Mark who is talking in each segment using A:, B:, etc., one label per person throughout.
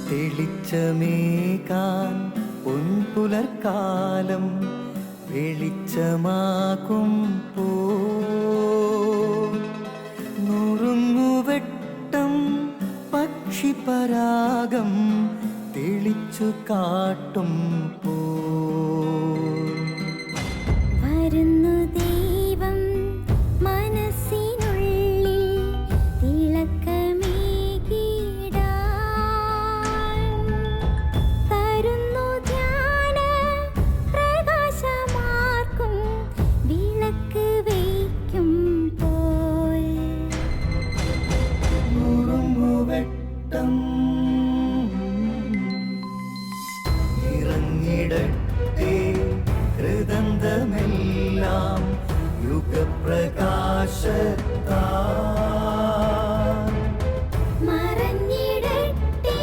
A: തെളിച്ചമേകാൻ പൊൻപുലർക്കാലം വെളിച്ചമാകും പോ നുറുങ്ങുവെട്ടം പക്ഷിപരാഗം തെളിച്ചു കാട്ടും പോ
B: വരുന്നു ദൈവം മനസ്സിനുള്ളിൽ തിളക്കമേകിടാൻ തരുന്നു ധ്യാന പ്രകാശമാർക്കും വിളക്ക് വയ്ക്കുമ്പോൾ
A: നുറുങ്ങുവെട്ടം ഇറങ്ങിടട്ടെ ഹൃദന്തമെല്ലാം യുഗപ്രകാശത്താൽ
B: മറഞ്ഞിടട്ടെ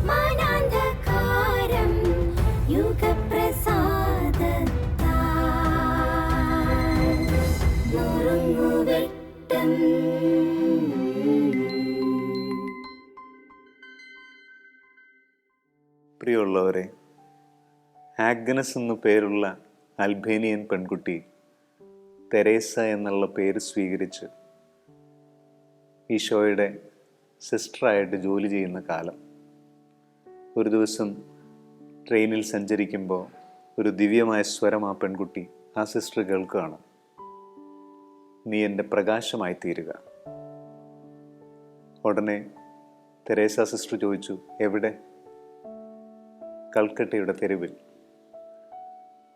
B: മനാന്ധകാരം യുഗപ്രസാദത്താൽ നുറുങ്ങുവെട്ടം.
C: പ്രിയമുള്ളവരെ, ആഗ്നസ് എന്നു പേരുള്ള അൽബേനിയൻ പെൺകുട്ടി തെരേസ എന്നുള്ള പേര് സ്വീകരിച്ച് ഈശോയുടെ സിസ്റ്ററായിട്ട് ജോലി ചെയ്യുന്ന കാലം. ഒരു ദിവസം ട്രെയിനിൽ സഞ്ചരിക്കുമ്പോൾ ഒരു ദിവ്യമായ സ്വരം ആ പെൺകുട്ടി ആ സിസ്റ്റർ കേൾക്കുകയാണ്. നീ എൻ്റെ പ്രകാശമായി തീരുക. ഉടനെ തെരേസ സിസ്റ്റർ ചോദിച്ചു, എവിടെ? കൽക്കട്ടയുടെ തെരുവിൽ.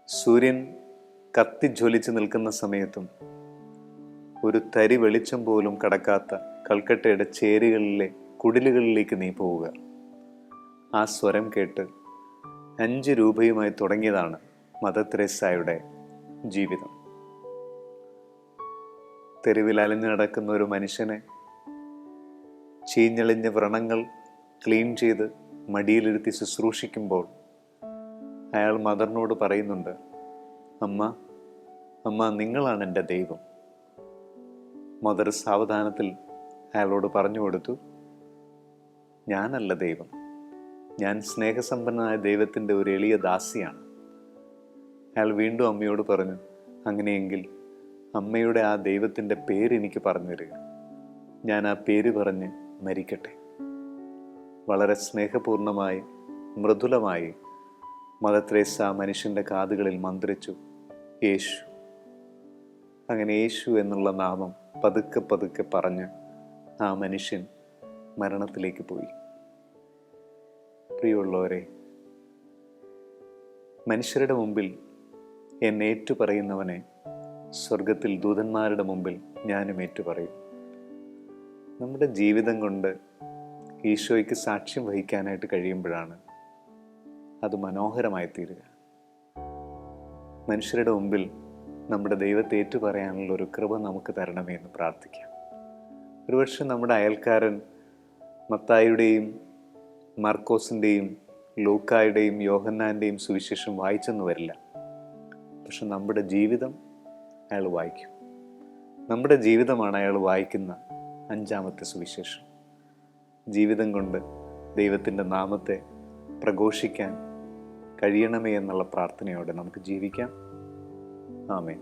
C: സൂര്യൻ കത്തിജ്വലിച്ച് നിൽക്കുന്ന സമയത്തും ഒരു തരി വെളിച്ചം പോലും കടക്കാത്ത കൽക്കട്ടയുടെ ചേരികളിലെ കുടിലുകളിലേക്ക് നീ പോവുക. ആ സ്വരം കേട്ട് 5 രൂപയുമായി തുടങ്ങിയതാണ് മദർ തെരേസയുടെ ജീവിതം. തെരുവിൽ അലഞ്ഞു നടക്കുന്ന ഒരു മനുഷ്യനെ ചീഞ്ഞളിഞ്ഞ വ്രണങ്ങൾ ക്ലീൻ ചെയ്ത് മടിയിലിരുത്തി ശുശ്രൂഷിക്കുമ്പോൾ അയാൾ മദറിനോട് പറയുന്നുണ്ട്, അമ്മ നിങ്ങളാണ് എൻ്റെ ദൈവം. മദർ സാവധാനത്തിൽ അയാളോട് പറഞ്ഞു കൊടുത്തു, ഞാനല്ല ദൈവം, ഞാൻ സ്നേഹസമ്പന്നനായ ദൈവത്തിൻ്റെ ഒരു എളിയ ദാസിയാണ്. അയാൾ വീണ്ടും അമ്മയോട് പറഞ്ഞു, അങ്ങനെയെങ്കിൽ അമ്മയുടെ ആ ദൈവത്തിൻ്റെ പേര് എനിക്ക് പറഞ്ഞു തരിക, ഞാൻ ആ പേര് പറഞ്ഞ് മരിക്കട്ടെ. വളരെ സ്നേഹപൂർണമായി മൃദുലമായി മദർ തെരേസ മനുഷ്യൻ്റെ കാതുകളിൽ മന്ത്രിച്ചു, യേശു. അങ്ങനെ യേശു എന്നുള്ള നാമം പതുക്കെ പതുക്കെ പറഞ്ഞ് ആ മനുഷ്യൻ മരണത്തിലേക്ക് പോയി. പ്രിയമുള്ളവരെ, മനുഷ്യരുടെ മുമ്പിൽ എന്നെ ഏറ്റുപറയുന്നവനെ സ്വർഗത്തിൽ ദൂതന്മാരുടെ മുമ്പിൽ ഞാനും ഏറ്റുപറയും. നമ്മുടെ ജീവിതം കൊണ്ട് ഈശോയ്ക്ക് സാക്ഷ്യം വഹിക്കാനായിട്ട് കഴിയുമ്പോഴാണ് അത് മനോഹരമായി തീരുക. മനുഷ്യരുടെ മുമ്പിൽ നമ്മുടെ ദൈവത്തെ ഏറ്റുപറയാനുള്ള ഒരു കൃപ നമുക്ക് തരണമേ എന്ന് പ്രാർത്ഥിക്കാം. ഒരുപക്ഷെ നമ്മുടെ അയൽക്കാരൻ മത്തായിയുടെയും മാർക്കോസിൻ്റെയും ലൂക്കായുടെയും യോഹന്നാൻ്റെയും സുവിശേഷം വായിച്ചെന്ന് വരില്ല. പക്ഷെ നമ്മുടെ ജീവിതം അയാൾ വായിക്കും. നമ്മുടെ ജീവിതമാണ് അയാൾ വായിക്കുന്ന 5ാമത്തെ സുവിശേഷം. ജീവിതം കൊണ്ട് ദൈവത്തിൻ്റെ നാമത്തെ പ്രഘോഷിക്കാൻ കഴിയണമേ എന്നുള്ള പ്രാർത്ഥനയോടെ നമുക്ക് ജീവിക്കാം. ആമേൻ.